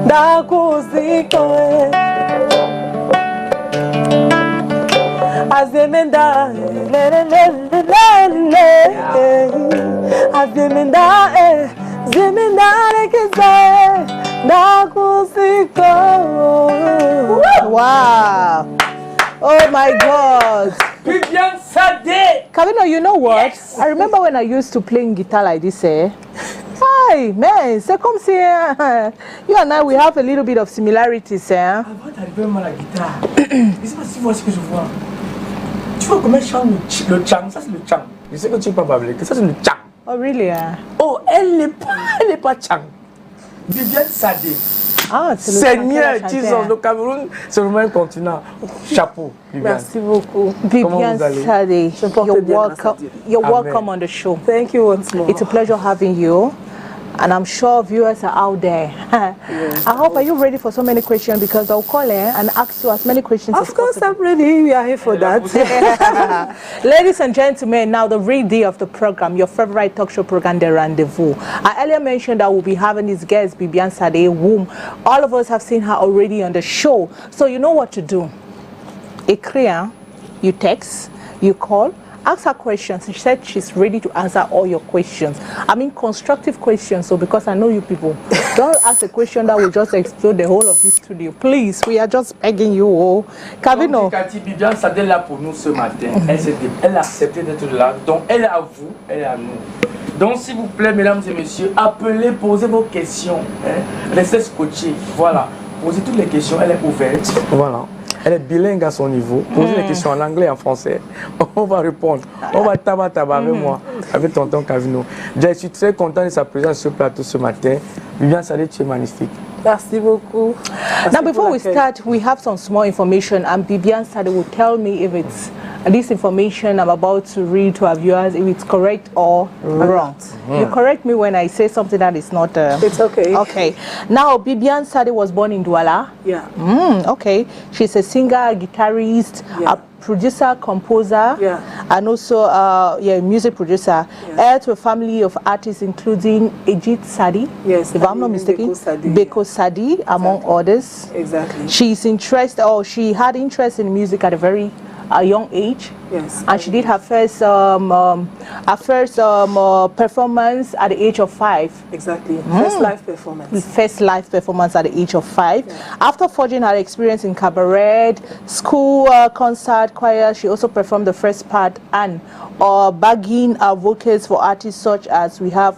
Nakuziko Azemenda Azemenda Zemenda Nakuziko. Wow. Oh my God. Bibiane Sadé. Kavino, you know what? Yes. I remember when I used to playing guitar like this, Hi, man, c'est comme si you and I, we have a little bit of similarities, Avant d'arriver à la guitare, je sais pas si vous voyez ce que je vois. Tu vois comment elle chante le chang, ça c'est le chang. Je sais que tu ne peux pas parler, que ça c'est le chang. Oh, really? Oh, elle n'est pas chang. Bibiane Sadé. Ah, c'est le Seigneur, Jesus, le Cameroun, c'est vraiment un continent. Chapeau, Bibiane. Merci beaucoup. Bibiane Sadé, you're welcome on the show. Thank you once more. It's a pleasure having you. And I'm sure viewers are out there. Yes. I hope, are you ready for so many questions? Because I'll call and ask you as many questions as Of course, possible. I'm ready. We are here for that. Ladies and gentlemen, now the real day of the program, your favorite talk show program, The Rendezvous. I earlier mentioned that we'll be having this guest, Bibiane Sadé, whom all of us have seen her already on the show. So you know what to do. You text, you call, ask her questions. She said she's ready to answer all your questions. I mean constructive questions, so because I know you people. Don't ask a question that will just explode the whole of this studio. Please, we are just begging you. Kavino. Cathy, Bibiane Sadé est là pour nous ce matin. Elle a accepté d'être là. Donc elle est à vous, elle est à nous. Donc s'il vous plaît, mesdames et messieurs, appelez, posez vos questions. Restez scotchés. Voilà. Posez toutes les questions, elle est ouverte. Voilà. Elle est bilingue à son niveau. Posez les questions en anglais et en français. On va répondre. On va tabac avec moi, avec tonton Kavino. Je suis très content de sa présence sur le plateau ce matin. Bibiane Sadé, tu es magnifique. Merci beaucoup. Now, before we start, we have some small information, and Bibiane Sadé will tell me if it's this information I'm about to read to our viewers, if it's correct or wrong. You correct me when I say something that is not. It's okay. Okay. Now, Bibiane Sadé was born in Douala. Yeah. Okay. She's a singer, guitarist, a producer, composer, and also music producer. Heir to a family of artists including Ejit Sadi, if I'm not mistaken, Beko Sadi, among others. Exactly. She had interest in music at a very young age. Yes. And she did her first performance at the age of 5. Exactly. First live performance. First live performance at the age of 5. Yeah. After forging her experience in cabaret, school, concert, choir, she also performed the first part and bagging vocals for artists such as we have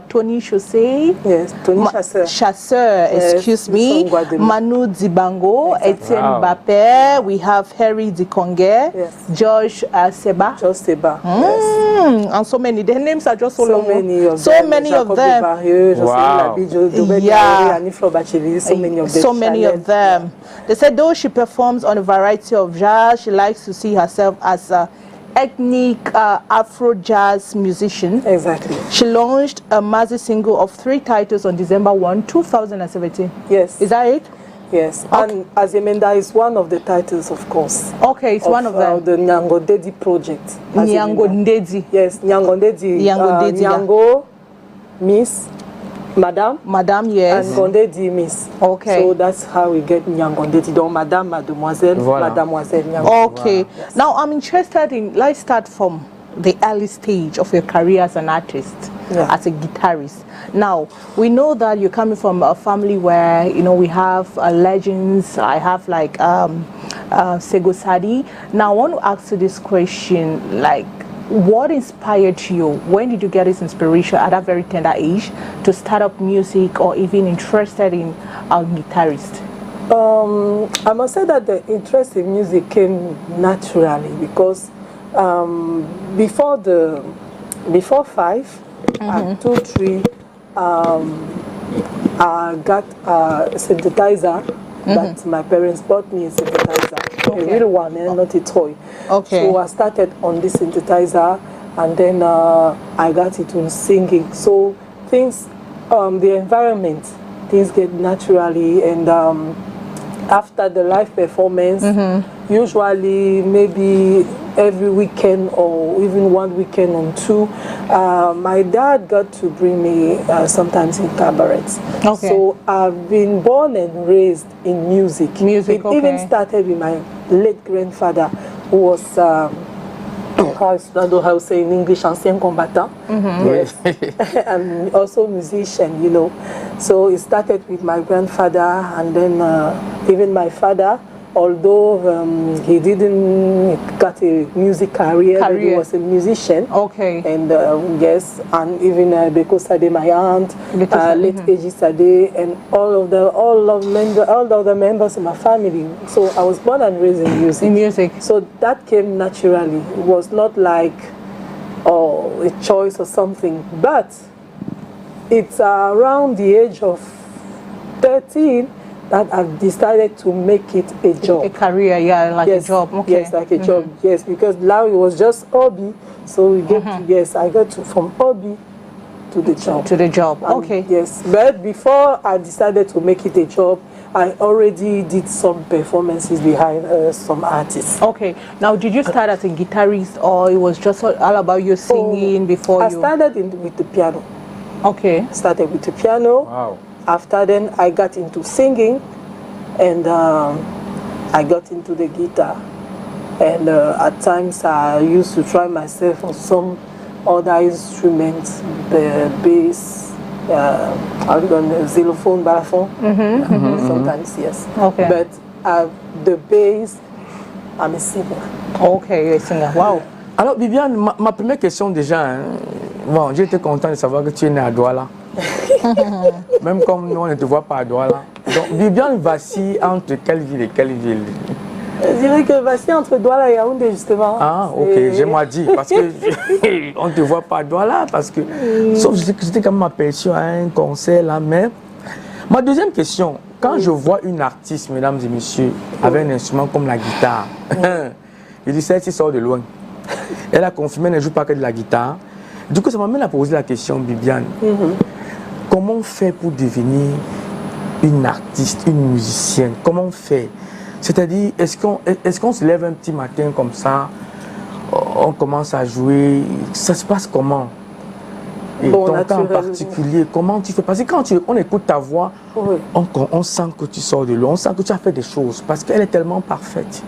Tony Chaussee. Yes, Tony Chasseur, excuse me. Manu Dibango, Etienne Bape. We have Harry Dikonge. Yes. George Seba. George Seba. Yes. And so many. Their names are just so long. Many of so them. Many of them. Wow. So many of them. They said though she performs on a variety of jazz, she likes to see herself as a ethnic Afro jazz musician. Exactly. She launched a maxi single of 3 titles on December 1, 2017. Yes. Is that it? Yes, okay. And Azemenda is one of the titles, of course. Okay, it's one of them. The Nyango Ndedi project. Nyango Ndedi. Yes, Nyango Ndedi. Nyango, Miss, Madame. Madame, yes. And Gondedi, Miss. Okay. So that's how we get Nyango Ndedi. Donc, Madame, Mademoiselle, Mademoiselle Nyango. Okay. Voilà. Yes. Now, I'm interested in, let's start from the early stage of your career as an artist, as a guitarist. Now, we know that you're coming from a family where, you know, we have legends. I have like Sego Sadi. Now, I want to ask you this question, like, what inspired you? When did you get this inspiration at that very tender age to start up music or even interested in a guitarist? I must say that the interest in music came naturally because before 5, at 2, 3, I got a synthesizer that my parents bought me a synthesizer, a real one, not a toy. Okay. So I started on this synthesizer, and then I got into singing. So things, the environment, things get naturally, and after the live performance, usually maybe every weekend or even one weekend or two. My dad got to bring me sometimes in cabarets. Okay. So I've been born and raised in music. Music, It even started with my late grandfather, who was I don't know how to say in English, ancien combattant. Yes. And also musician, you know. So it started with my grandfather, and then even my father, although he didn't got a music career, but he was a musician. Okay. And yes, and even Beko Sade, my aunt, late Eji Sade, and all of the members of my family. So I was born and raised in music. In music. So that came naturally. It was not like a choice or something, but it's around the age of 13 that I've decided to make it a job. A career, yeah, like yes, a job. Okay. Yes, like a job. Yes, because now it was just hobby. So we get to, yes, I got to from hobby to the job. To the job. And okay. Yes, but before I decided to make it a job, I already did some performances behind some artists. Okay. Now, did you start as a guitarist, or it was just all about you singing before I you? started with the piano. Okay. Started with the piano. Wow. After then, I got into singing, and I got into the guitar. And at times, I used to try myself on some other instruments, the bass, the xylophone, balafon. Sometimes, yes. Okay. But the bass, I'm a singer. Okay, you're a singer. Wow. Alors, Bibiane, ma première question déjà, hein, bon, j'ai été content de savoir que tu es née à Douala. Même comme nous, on ne te voit pas à Douala. Donc, Bibiane vacille entre quelle ville et quelle ville? Je dirais que voici entre Douala et Yaoundé, justement. Ah, ok, j'ai-moi dit, parce que on ne te voit pas à Douala, parce que, sauf que j'étais quand même aperçu à un concert là, mais ma deuxième question, quand je vois une artiste, mesdames et messieurs, avec un instrument comme la guitare, je dis, celle-ci sort de loin. Elle a confirmé, elle ne joue pas que de la guitare. Du coup, ça m'amène à poser la question, Bibiane. Comment on fait pour devenir une artiste, une musicienne? Comment on fait? C'est-à-dire, est-ce qu'on se lève un petit matin comme ça, on commence à jouer, ça se passe comment? Et bon, ton cas en particulier, comment tu fais? Parce que quand on écoute ta voix, on sent que tu sors de l'eau, on sent que tu as fait des choses, parce qu'elle est tellement parfaite.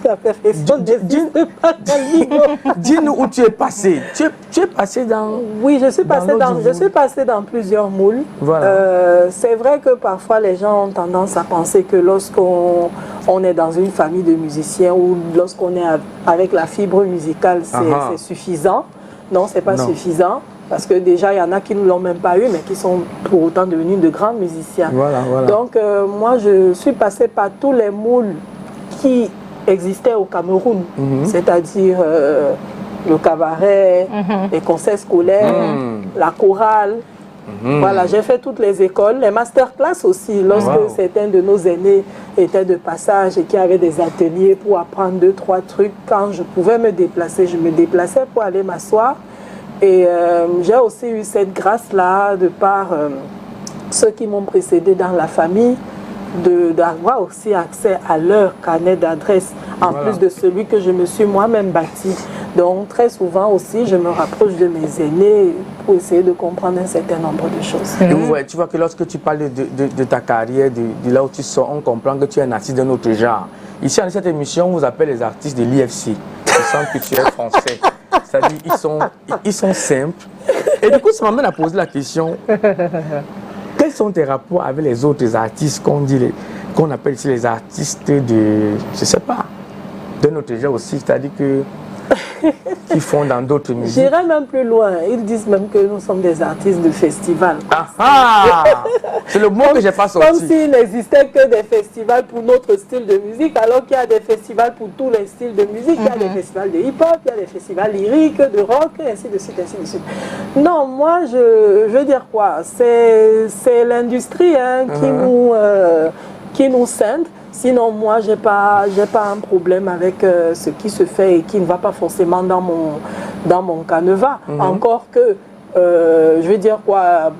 La perfection n'existe pas dans Dis-nous où tu es passé. Tu es passé dans... Oui, je suis passée dans plusieurs moules. Voilà. C'est vrai que parfois les gens ont tendance à penser que lorsqu'on est dans une famille de musiciens ou lorsqu'on est avec la fibre musicale, c'est suffisant. Non, c'est pas suffisant. Parce que déjà, il y en a qui ne l'ont même pas eu, mais qui sont pour autant devenus de grands musiciens. Voilà, voilà. Donc, moi, je suis passée par tous les moules qui existait au Cameroun, c'est-à-dire le cabaret, les concerts scolaires, la chorale. Voilà, j'ai fait toutes les écoles, les masterclass aussi, lorsque certains de nos aînés étaient de passage et qui avaient des ateliers pour apprendre 2-3 trucs. Quand je pouvais me déplacer, je me déplaçais pour aller m'asseoir. Et j'ai aussi eu cette grâce-là de par ceux qui m'ont précédé dans la famille, d'avoir aussi accès à leur carnet d'adresse, en plus de celui que je me suis moi-même bâti. Donc très souvent aussi, je me rapproche de mes aînés pour essayer de comprendre un certain nombre de choses. Et tu vois que lorsque tu parles de ta carrière, de là où tu sors, on comprend que tu es un artiste d'un autre genre. Ici, dans cette émission, on vous appelle les artistes de l'IFC. Ils sentent que tu es français. C'est-à-dire ils sont simples. Et du coup, ça m'amène à poser la question. Quels sont tes rapports avec les autres artistes qu'on appelle ici les artistes de, je sais pas, de notre genre aussi, c'est-à-dire qui font dans d'autres musiques? J'irai même plus loin. Ils disent même que nous sommes des artistes de festival. C'est le mot que j'ai pas sorti. Comme s'il n'existait que des festivals pour notre style de musique, alors qu'il y a des festivals pour tous les styles de musique. Il y a des festivals de hip-hop, il y a des festivals lyriques, de rock, et ainsi de suite, ainsi de suite. Non, moi, je veux dire quoi? C'est l'industrie qui nous scinde. Sinon, moi, j'ai pas un problème avec ce qui se fait et qui ne va pas forcément dans mon canevas. Encore que, je veux dire quoi,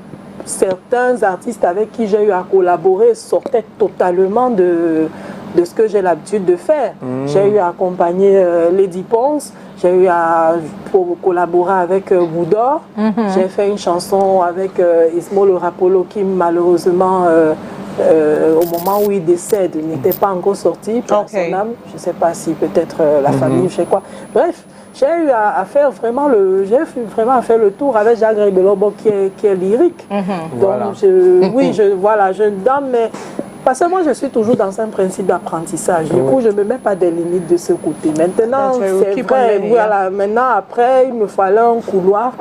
certains artistes avec qui j'ai eu à collaborer sortaient totalement de de ce que j'ai l'habitude de faire. J'ai eu à accompagner Lady Ponce, j'ai eu à collaborer avec Boudor, j'ai fait une chanson avec Ismo le Rapolo qui malheureusement au moment où il décède n'était pas encore sorti pour son âme. Je ne sais pas si peut-être la famille, je sais quoi. Bref, j'ai eu à faire vraiment le tour avec Jacques Belobo qui est lyrique. Donc voilà. Je donne, mais parce que moi je suis toujours dans un principe d'apprentissage. Du coup, je ne me mets pas des limites de ce côté. Maintenant, c'est vrai. Voilà, maintenant après, il me fallait un couloir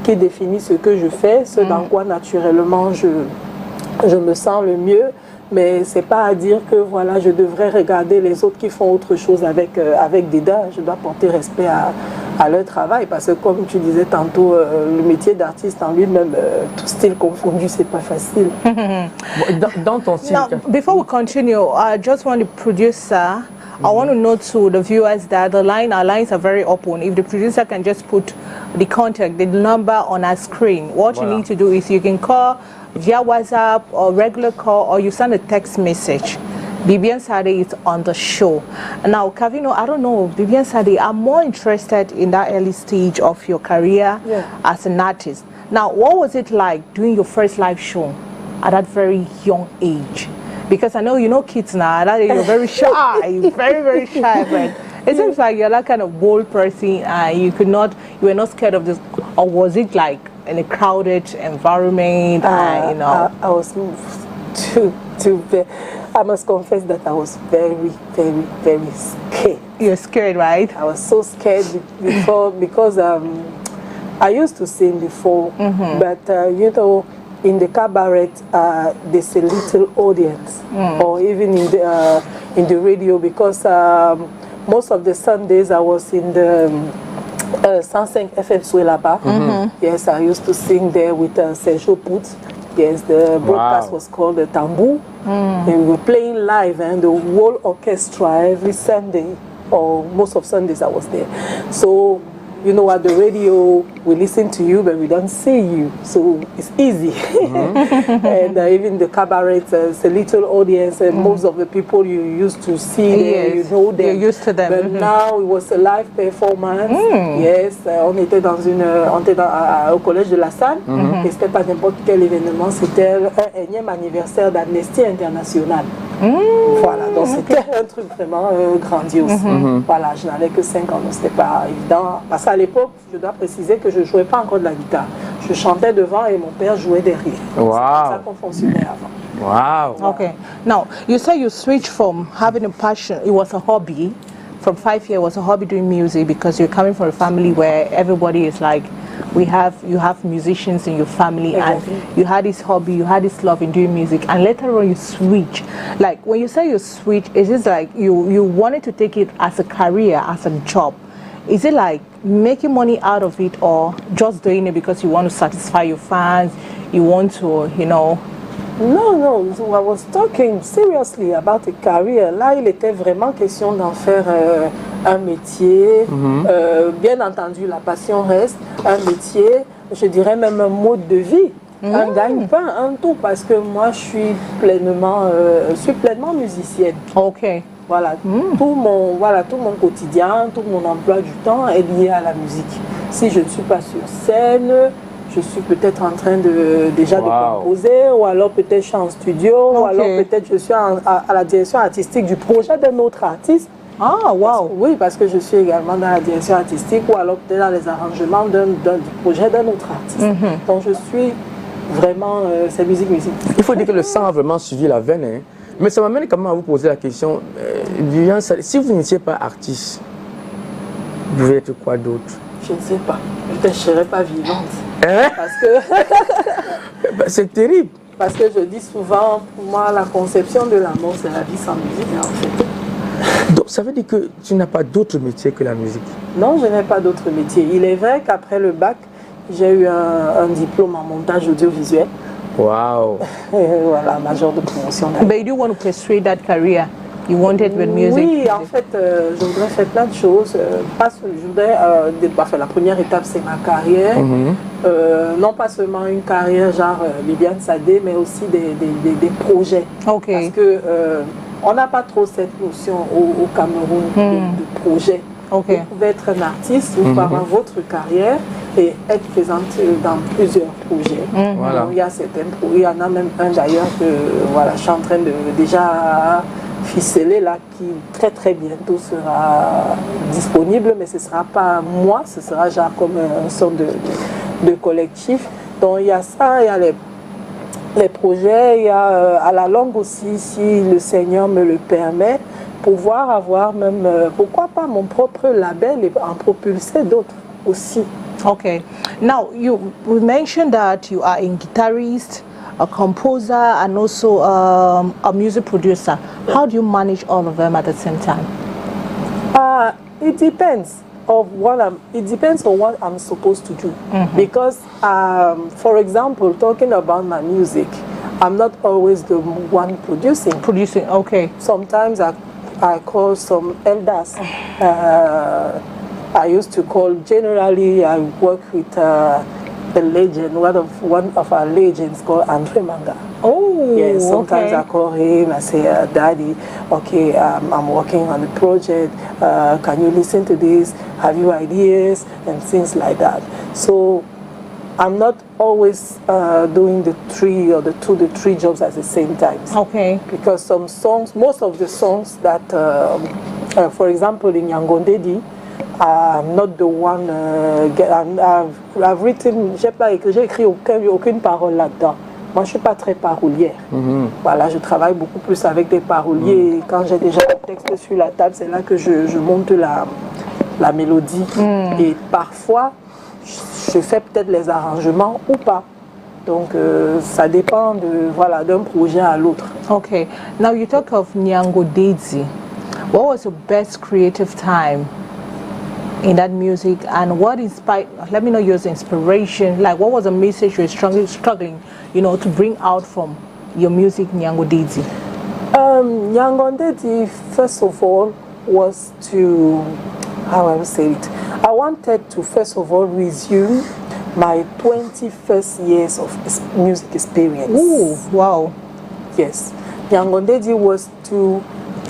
qui définit ce que je fais, ce dans quoi naturellement je me sens le mieux. Mais ce n'est pas à dire que voilà, je devrais regarder les autres qui font autre chose avec dédain. Je dois porter respect à leur travail parce que comme tu disais tantôt, le métier d'artiste en lui-même, tout style confondu, c'est pas facile. Dans ton style. Now, before we continue, I just want the producer, I want to note to the viewers that our lines are very open. If the producer can just put the contact, the number on our screen, what you need to do is you can call via WhatsApp or regular call, or you send a text message. Bibian Sade is on the show. Now, Kavino, I don't know, Bibian Sade, I'm more interested in that early stage of your career as an artist. Now, what was it like doing your first live show at that very young age? Because I know you know kids now, that you're very shy, very shy, but it seems like you're that kind of bold person and you were not scared of this, or was it like in a crowded environment? You know, I was I must confess that I was very scared. You're scared, right? I was so scared before because I used to sing before, but you know, in the cabaret, there's a little audience, or even in the radio, because most of the Sundays I was in the 105 FM Suelaba. Yes, I used to sing there with Sergio Put. Yes, the broadcast was called the Tambu. And we were playing live, and the whole orchestra every Sunday, or most of Sundays I was there. So, you know, at the radio, we listen to you, but we don't see you. So it's easy. And even the cabaret, it's a little audience, and most of the people you used to see there, you know them. You're used to them. But now it was a live performance. Yes, on était au collège de la Salle, et c'était pas n'importe quel événement, c'était un énième anniversaire d'Amnesty International. Voilà, donc c'était un truc vraiment grandiose. Voilà, je n'avais que 5 ans, donc c'était pas évident. Parce qu'à l'époque, je dois préciser que je ne jouais pas encore de la guitare. Je chantais devant et mon père jouait derrière. Wow. C'est comme ça qu'on fonctionnait avant. Wow. Okay. Now, you say you switched from having a passion, it was a hobby. From 5 years, it was a hobby doing music because you're coming from a family where everybody is like, you have musicians in your family, and you had this hobby, you had this love in doing music, and later on you switch. Like when you say you switch, is it like you wanted to take it as a career, as a job? Is it like making money out of it, or just doing it because you want to satisfy your fans, you want to, you know? No, I was talking seriously about a career. Là, il était vraiment question d'en faire un métier. Bien entendu, la passion reste un métier, je dirais même un mode de vie, un gagne-pain, un tout, parce que moi, je suis pleinement musicienne. Ok. Voilà, tout mon quotidien, tout mon emploi du temps est lié à la musique. Si je ne suis pas sur scène, je suis peut-être en train de composer, ou alors peut-être je suis en studio, ou alors peut-être je suis à la direction artistique du projet d'un autre artiste. Ah, wow. Oui, parce que je suis également dans la direction artistique, ou alors peut-être dans les arrangements du projet d'un autre artiste. Donc je suis vraiment, c'est musique. Il faut dire que le sang a vraiment suivi la veine. Hein. Mais ça m'amène quand même à vous poser la question, si vous n'étiez pas artiste, vous pouvez être quoi d'autre? Je ne sais pas. Peut-être que je ne serais pas vivante. Hein? Parce que c'est terrible. Parce que je dis souvent, pour moi, la conception de la mort, c'est la vie sans musique, en fait. Donc ça veut dire que tu n'as pas d'autre métier que la musique? Non, je n'ai pas d'autre métier. Il est vrai qu'après le bac, j'ai eu un diplôme en montage audiovisuel. Wow. Voilà, major de promotion. But you do want to pursue that career? You wanted with music? Oui, en fait, je voudrais faire plein de choses. Je voudrais, la première étape, c'est ma carrière. Non pas seulement une carrière genre Bibian Sade, mais aussi des projets. Ok. Parce que on n'a pas trop cette notion au Cameroun de projet. Okay. Vous pouvez être un artiste ou par votre carrière et être présente dans plusieurs projets. Voilà. Donc, il y a certains projets, il y en a même un d'ailleurs que voilà, je suis en train de déjà ficeler là, qui très bientôt sera disponible, mais ce ne sera pas moi, ce sera genre comme une sorte de collectif. Donc il y a ça, il y a les projets, il y a à la longue aussi, si le Seigneur me le permet, pouvoir avoir même, pourquoi pas mon propre label et en propulser d'autres aussi. Okay. Now, we mentioned that you are a guitarist, a composer, and also a music producer. How do you manage all of them at the same time? It depends it depends on what I'm supposed to do. Because, for example, talking about my music, I'm not always the one producing. Producing, okay. Sometimes I call some elders. I used to call, generally I work with a legend, one of our legends called Andre Manga. Oh, yes, sometimes okay. I call him, I say, Daddy, okay, I'm working on a project, can you listen to this, have you ideas, and things like that. So I'm not always doing the three jobs at the same time. Okay. Because some songs, most of the songs that, for example, in Yangondedi, I'm not the one. I've written. J'ai écrit aucune parole là-dedans. Moi, je suis pas très parolière. Voilà, je travaille beaucoup plus avec des paroliers. Et quand j'ai déjà le texte sur la table, c'est là que je monte la mélodie. Et parfois, je fais peut-être les arrangements ou pas. Donc, ça dépend d'un projet à l'autre. Okay. Now you talk of Nyango Dedzi. What was your best creative time in that music, and what inspired? Let me know your inspiration. Like, what was a message you're struggling, to bring out from your music, Nyango Dedzi? Nyango Dedzi, first of all, was to, how I would say it, I wanted to first of all resume my 21st years of music experience. Ooh, wow. Yes. Nyango Dedzi was to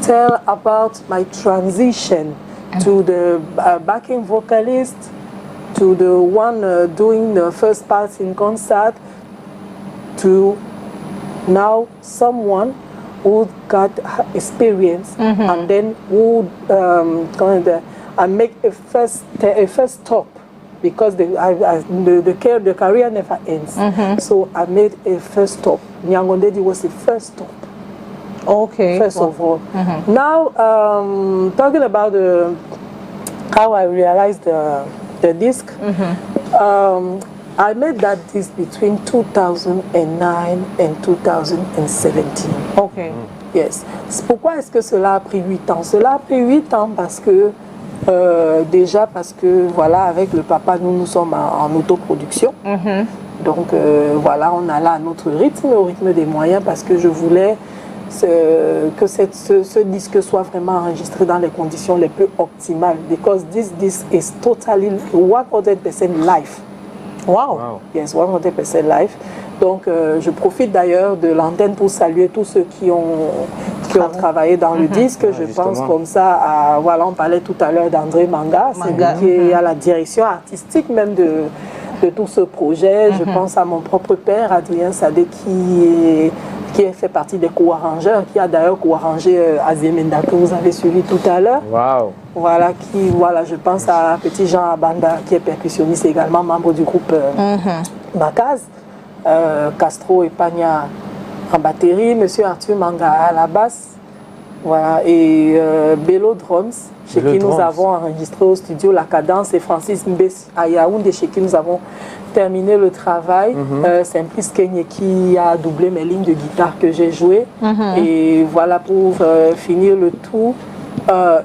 tell about my transition to the backing vocalist, to the one doing the first parts in concert, to now someone who got experience and then who make a first stop, because the career never ends. So I made a first stop. Nyango Dedzi was the first stop. Okay. First of all. Now, talking about how I realized the disc, I made that disc between 2009 and 2017. Okay. Yes. Pourquoi est-ce que cela a pris 8 ans? Cela a pris 8 ans parce que, déjà parce que, voilà, avec le papa, nous sommes en autoproduction. Donc, voilà, on allait à notre rythme, au rythme des moyens, parce que je voulais que ce disque soit vraiment enregistré dans les conditions les plus optimales. Because this disc is totally 100% live. Wow. Yes, 100% live. Donc, je profite d'ailleurs de l'antenne pour saluer tous ceux qui ont travaillé dans le disque. Je pense comme ça à, voilà, on parlait tout à l'heure d'André Manga, c'est lui qui est à la direction artistique même de tout ce projet. Je pense à mon propre père, Adrien Sadé, qui fait partie des co-arrangeurs, qui a d'ailleurs co-arrangé Azemenda que vous avez suivi tout à l'heure. Wow. Voilà, je pense à Petit Jean Abanda, qui est percussionniste également, membre du groupe Bakaz, Castro et Pagna en batterie, Monsieur Arthur Manga à la basse, voilà, et Bello Drums, chez qui nous avons enregistré au studio La Cadence, et Francis Mbes à Yaoundé, chez qui nous avons terminé le travail. Simplice Kenye qui a doublé mes lignes de guitare que j'ai jouées. Et voilà, pour finir le tout,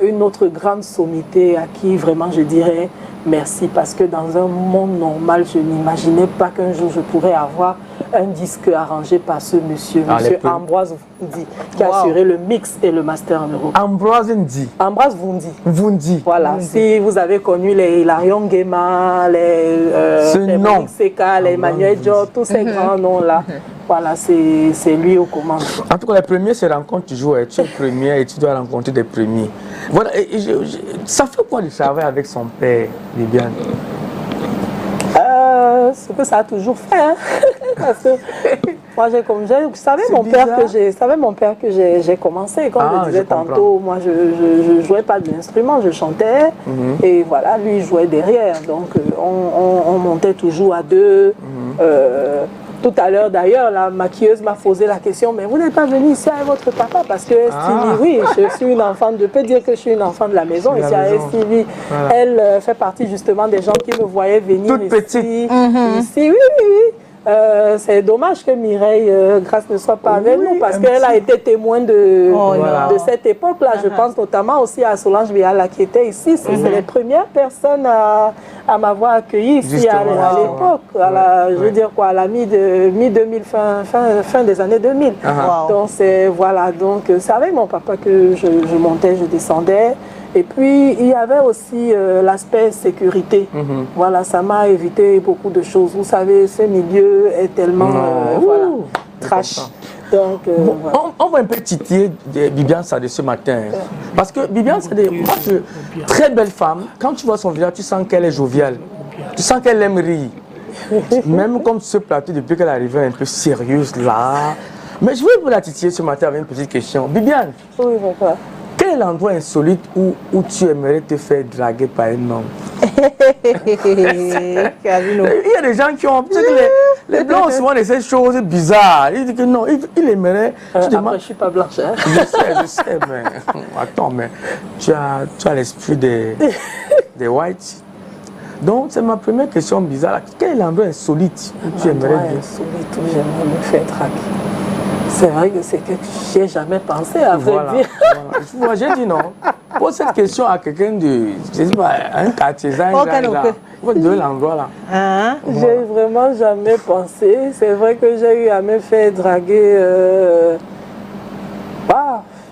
une autre grande sommité à qui vraiment je dirais merci, parce que dans un monde normal, je n'imaginais pas qu'un jour je pourrais avoir un disque arrangé par ce monsieur, monsieur Ambroise Vundi, qui a assuré le mix et le master en Europe. Ambroise Vundi. Ambroise Vundi. Vundi. Voilà, si vous avez connu les Hilarion Guéma, les Monique Seka, les Emmanuel Diop, tous ces grands noms-là, voilà, c'est lui aux commandes. En tout cas, les premiers se rencontrent toujours. Tu es premier et tu dois rencontrer des premiers. Voilà. Ça fait quoi de travailler avec son père, Viviane? Ce que ça a toujours fait, hein. Parce que moi, vous savez mon père que j'ai commencé, comme je disais tantôt, moi je jouais pas de l'instrument, je chantais, et voilà, lui il jouait derrière, donc on montait toujours à deux. Tout à l'heure d'ailleurs, la maquilleuse m'a posé la question, mais vous n'êtes pas venu ici avec votre papa? Parce que Stevie, oui, je suis une enfant, je peux dire que je suis une enfant de la maison. Ici à Stevie, voilà. Elle fait partie justement des gens qui me voyaient venir toute petite. Ici, oui. C'est dommage que Mireille Grasse ne soit pas avec nous parce qu'elle a été témoin de cette époque-là. Je pense notamment aussi à Solange Viala qui était ici. C'est les premières personnes à m'avoir accueilli ici à l'époque. Je veux dire quoi, à la mi-2000, fin des années 2000. Donc voilà, donc c'est avec mon papa que je montais, je descendais. Et puis, il y avait aussi l'aspect sécurité. Voilà, ça m'a évité beaucoup de choses. Vous savez, ce milieu est tellement trash. Donc, voilà. On va un peu titiller Bibiane Sadé ce matin. Parce que Bibiane Sadé, très belle femme. Quand tu vois son visage, tu sens qu'elle est joviale. Tu sens qu'elle aime rire. Même comme ce plateau, depuis qu'elle est arrivée un peu sérieuse là. Mais je voulais vous la titiller ce matin avec une petite question. Bibiane. Oui, voilà. Quel est l'endroit insolite où tu aimerais te faire draguer par un homme? Il y a des gens qui ont... Les blancs ont souvent de ces choses bizarres. Ils disent que non, il aimerait... Après, je ne suis pas blanche. Hein? Je sais, mais... Attends, mais tu as l'esprit des whites. Donc, c'est ma première question bizarre. Quel est l'endroit insolite où tu aimerais bien? Insolite où j'aimerais me faire draguer. C'est vrai que c'est quelque chose que je n'ai jamais pensé à vrai dire. Moi, j'ai dit non. Pose cette question à quelqu'un de, je sais pas, un quartier, l'endroit là. J'ai vraiment jamais pensé. C'est vrai que j'ai eu à me faire draguer.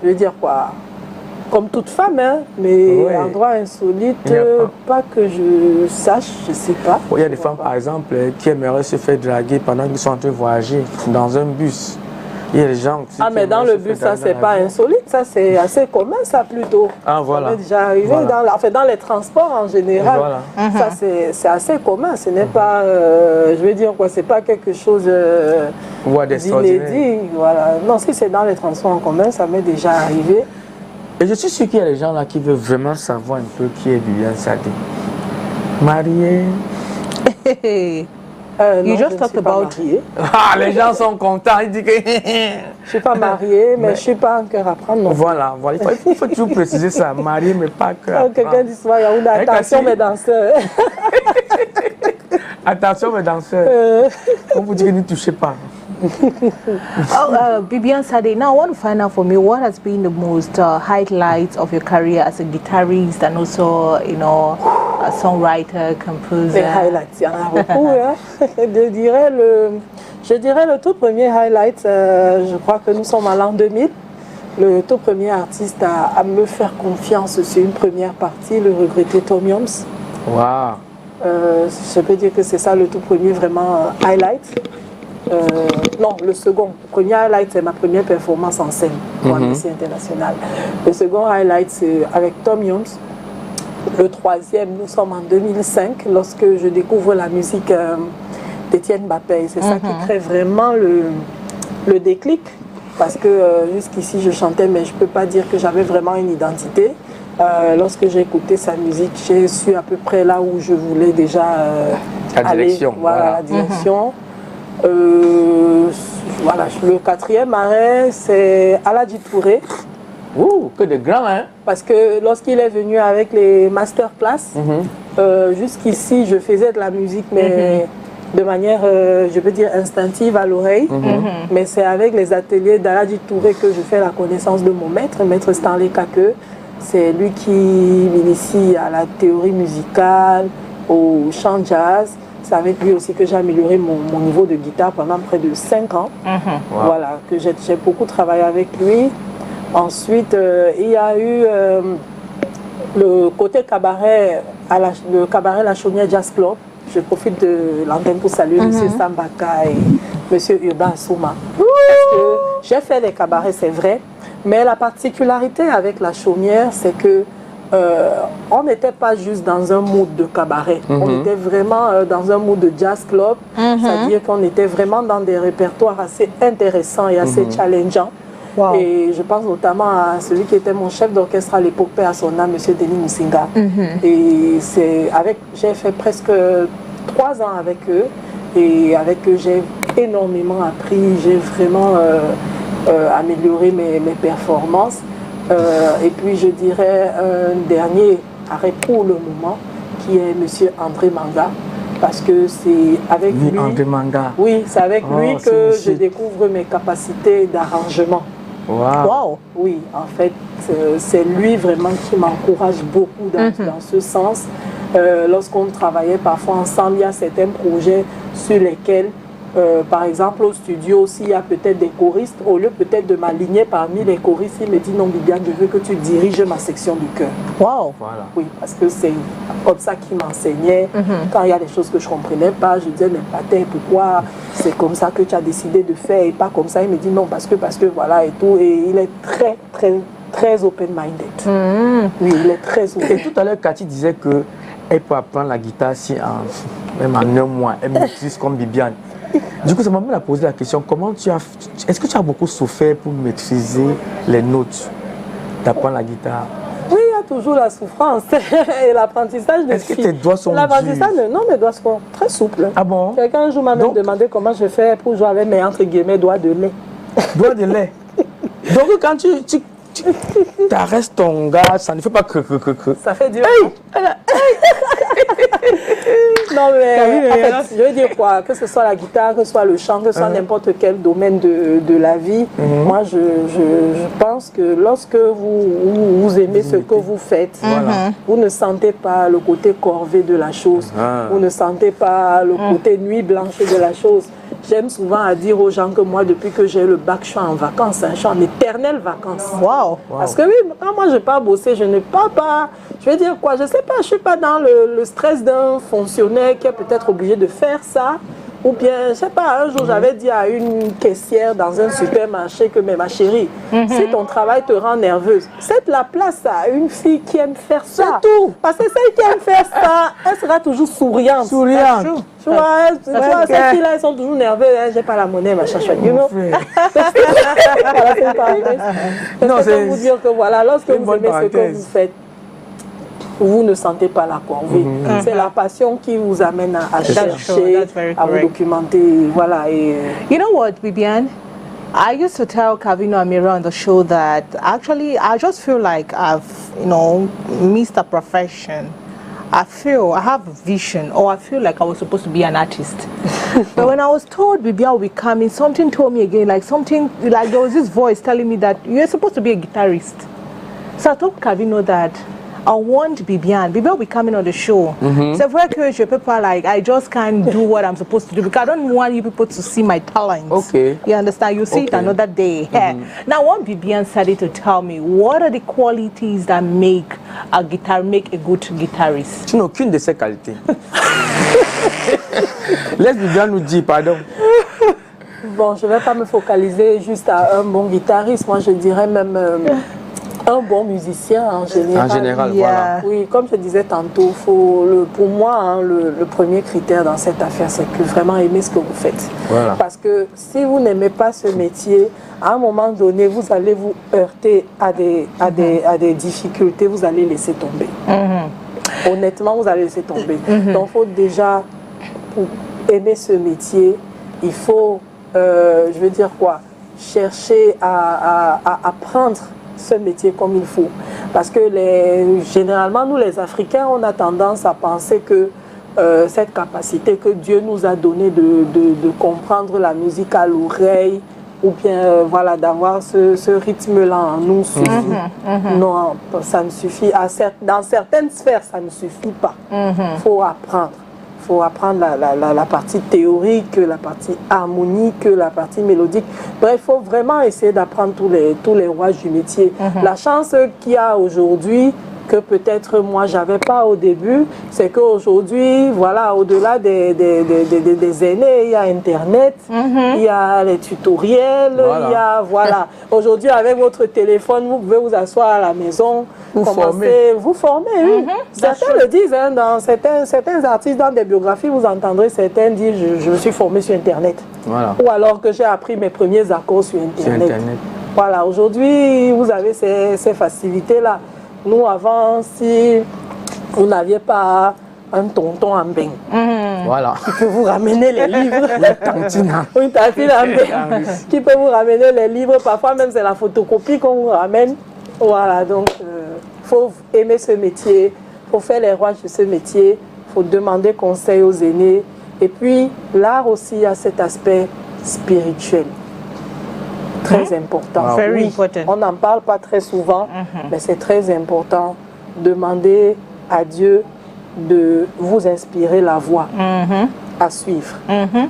Je veux dire quoi? Comme toute femme, hein, mais endroit insolite, pas que je sache, je ne sais pas. Il y a des femmes, par exemple, qui aimeraient se faire draguer pendant qu'ils sont en train de voyager dans un bus. Il y a des gens aussi mais dans le bus, ça, c'est pas insolite, ça, c'est assez commun, ça, plutôt. Voilà. Ça m'est déjà arrivé dans les transports en général. Ça, c'est assez commun. Ce n'est pas, je veux dire quoi, c'est pas quelque chose d'inédit. Voilà. Non, si c'est dans les transports en commun, ça m'est déjà arrivé. Et je suis sûr qu'il y a des gens là qui veulent vraiment savoir un peu qui est Viviane Sadé. Mariée. You just talked about it. Les gens sont contents. Ils disent que... Je ne suis pas mariée, mais je ne suis pas en cœur à prendre. Non. Voilà. Il faut toujours préciser ça. Mariée, mais pas cœur à prendre. Quelqu'un dit souvent, il y a une attention, mes danseurs. Attention, mes danseurs. On vous dit que ne touchez pas. Bibiane Sadé, now I want to find out from you what has been the most highlights of your career as a guitarist and also, you know, a songwriter, composer. Les highlights, il y en a beaucoup. Hein. Je dirais le tout premier highlight, je crois que nous sommes à l'an 2000. Le tout premier artiste à me faire confiance sur une première partie, le regretté Tom Yoms. Wow. Je peux dire que c'est ça le tout premier vraiment highlight. Non, le second. Le premier highlight, c'est ma première performance en scène pour Amnesty International. Le second highlight, c'est avec Tom Yoms. Le troisième, nous sommes en 2005, lorsque je découvre la musique d'Étienne Bapey. C'est ça qui crée vraiment le déclic. Parce que jusqu'ici, je chantais, mais je ne peux pas dire que j'avais vraiment une identité. Lorsque j'ai écouté sa musique, j'ai su à peu près là où je voulais déjà aller. La direction. Voilà, le quatrième arrêt, c'est Aladji Touré. Ouh, que de grand, hein? Parce que lorsqu'il est venu avec les masterclass, jusqu'ici, je faisais de la musique, mais de manière, je veux dire, instinctive à l'oreille. Mais c'est avec les ateliers d'Aladji Touré que je fais la connaissance de mon maître Stanley Kake. C'est lui qui m'initie à la théorie musicale, au chant jazz. C'est avec lui aussi que j'ai amélioré mon niveau de guitare pendant près de 5 ans. Voilà, que j'ai beaucoup travaillé avec lui. Ensuite, il y a eu le côté cabaret, le cabaret La Chaumière Jazz Club. Je profite de l'antenne pour saluer M. Sambaka et Monsieur Urbain Souma. Parce que j'ai fait des cabarets, c'est vrai, mais la particularité avec la Chaumière, c'est que on n'était pas juste dans un mood de cabaret, on était vraiment dans un mood de jazz club, c'est-à-dire qu'on était vraiment dans des répertoires assez intéressants et assez challengeants. Wow. Et je pense notamment à celui qui était mon chef d'orchestre à l'époque, paix à son âme, M. Denis Moussinga. Et j'ai fait presque 3 ans avec eux, et avec eux j'ai énormément appris, j'ai vraiment amélioré mes performances. Et puis je dirais un dernier arrêt pour le moment, qui est M. André Manga, parce que c'est avec lui, André Manga. Oui, c'est avec lui que je découvre mes capacités d'arrangement. Wow. Wow. Oui, en fait, c'est lui vraiment qui m'encourage beaucoup dans ce sens. Lorsqu'on travaillait parfois ensemble, il y a certains projets sur lesquels, par exemple au studio, s'il y a peut-être des choristes, au lieu peut-être de m'aligner parmi les choristes, il me dit non Bibiane, je veux que tu diriges ma section du chœur. Wow. Voilà. Oui, parce que c'est comme ça qu'il m'enseignait. Quand il y a des choses que je ne comprenais pas, je disais mais Pater, pourquoi c'est comme ça que tu as décidé de faire et pas comme ça? Il me dit non parce que voilà et tout. Et il est très très très open-minded. Oui, il est très open. Et tout à l'heure, Cathy disait que elle peut apprendre la guitare même en 1 mois, elle maîtrise comme Bibiane. Du coup, ça m'a même posé la question, est-ce que tu as beaucoup souffert pour maîtriser les notes, d'apprendre la guitare? Oui, il y a toujours la souffrance et l'apprentissage. Est-ce que tes doigts sont durs? Non, mes doigts sont très souples. Ah bon? Quelqu'un un jour m'a même demandé comment je fais pour jouer avec mes entre guillemets doigts de lait. Doigts de lait? Donc quand tu arrêtes ton gars, ça ne fait pas que. Ça fait dur. Non mais en fait, je veux dire quoi, que ce soit la guitare, que ce soit le chant, que ce soit n'importe quel domaine de la vie, moi je pense que lorsque vous aimez ce que vous faites, vous ne sentez pas le côté corvée de la chose, vous ne sentez pas le côté nuit blanche de la chose. J'aime souvent à dire aux gens que moi, depuis que j'ai le bac, je suis en vacances, je suis en éternelle vacances. Wow. Parce que oui, quand moi je n'ai pas bossé, je ne pars pas. Je veux dire quoi, je ne sais pas, je ne suis pas dans le stress d'un fonctionnaire qui est peut-être obligé de faire ça. Ou bien, je ne sais pas, un jour j'avais dit à une caissière dans un supermarché que, mais ma chérie, si ton travail te rend nerveuse, cède la place à une fille qui aime faire ça. C'est tout. Parce que celle qui aime faire ça, elle sera toujours souriante. Souriante. Tu vois, ces filles-là, elles sont toujours nerveuses. Hein, j'ai pas la monnaie, machin chouette. You know? Voilà, c'est pareil. Non, c'est pour vous dire que voilà, lorsque vous aimez ce que vous faites, vous ne sentez pas la corvée. C'est la passion qui vous amène à chercher, à vous documenter. Voilà. Et, you know what, Bibiane? I used to tell Kavino Amira on the show that actually I just feel like I've, missed a profession. I feel I have a vision, or I feel like I was supposed to be an artist. But when I was told Bibiane will be coming, something told me again, like there was this voice telling me that you're supposed to be a guitarist. So I told Kavino that I want Bibiane will be coming on the show. So very curious, people like, I just can't do what I'm supposed to do because I don't want you people to see my talents. Okay. You understand? You see it another day. Now, when Bibiane started to tell me, what are the qualities that make a good guitarist? Tu n'as aucune de ces qualités. Laisse Bibiane nous dire, pardon. Bon, je ne vais pas me focaliser juste à un bon guitariste. Moi, je dirais même... un bon musicien en général. En général, voilà. Oui, comme je disais tantôt, pour moi, le premier critère dans cette affaire, c'est que vraiment aimer ce que vous faites. Voilà. Parce que si vous n'aimez pas ce métier, à un moment donné, vous allez vous heurter à des difficultés, vous allez laisser tomber. Honnêtement, vous allez laisser tomber. Donc, il faut déjà, pour aimer ce métier, il faut, je veux dire quoi, chercher à apprendre ce métier comme il faut. Parce que généralement, nous les Africains, on a tendance à penser que cette capacité que Dieu nous a donnée de comprendre la musique à l'oreille, ou bien voilà, d'avoir ce rythme-là en nous suffit. Non, ça ne suffit. Dans certaines sphères, ça ne suffit pas. Il faut apprendre. Il faut apprendre la partie théorique, la partie harmonique, la partie mélodique. Bref, il faut vraiment essayer d'apprendre tous les rouages du métier. La chance qu'il y a aujourd'hui, que peut-être moi j'avais pas au début, c'est qu'aujourd'hui, voilà, au-delà des aînés, il y a Internet, il y a les tutoriels, il y a, voilà. Aujourd'hui, avec votre téléphone, vous pouvez vous asseoir à la maison, vous former, oui. Certains le disent, hein, dans certains artistes, dans des biographies, vous entendrez certains dire, je me suis formé sur Internet. Voilà. Ou alors que j'ai appris mes premiers accords sur Internet. Voilà, aujourd'hui, vous avez ces facilités-là. Nous, avant, si vous n'aviez pas un tonton en bain, voilà, qui peut vous ramener les livres, une tantine en bain, qui peut vous ramener les livres, parfois même c'est la photocopie qu'on vous ramène. Voilà, donc il faut aimer ce métier, il faut faire les rouages de ce métier, il faut demander conseil aux aînés. Et puis, l'art aussi a cet aspect spirituel. Très important. Oui, on n'en parle pas très souvent, mais c'est très important. Demandez à Dieu de vous inspirer la voie à suivre.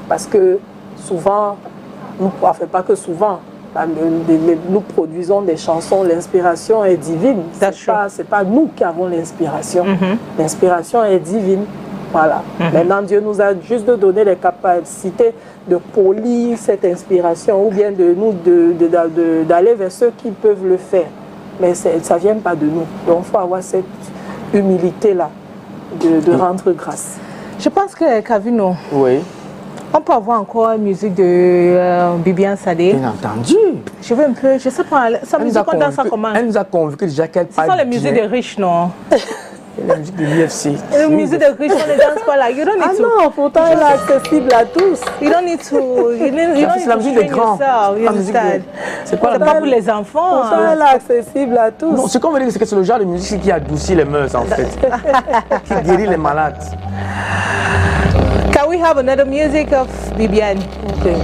Parce que souvent, enfin pas que souvent, nous produisons des chansons, l'inspiration est divine. C'est pas nous qui avons l'inspiration. L'inspiration est divine. Voilà. Maintenant, Dieu nous a juste donné les capacités de polir cette inspiration ou bien d'aller vers ceux qui peuvent le faire. Mais ça ne vient pas de nous. Donc, il faut avoir cette humilité-là de rendre grâce. Je pense que Kavino, on peut avoir encore une musique de Bibiane Sadé. Bien entendu. Je veux un peu, je sais pas, sa musique, on danse comment? Elle nous a convaincu déjà qu'elle parle. Ce sont les musiques des riches, non? La musique de l'UFC. La musique de riches, on ne danse pas là. You don't need to. Non, pourtant elle est accessible à tous. You don't need to. C'est la musique des grands. C'est pas pour les enfants. Pourtant elle est accessible à tous. Non, ce qu'on veut dire, c'est que c'est le genre de musique qui adoucit les mœurs en fait. Qui guérit les malades. Can we have another music of Bibiane? Okay.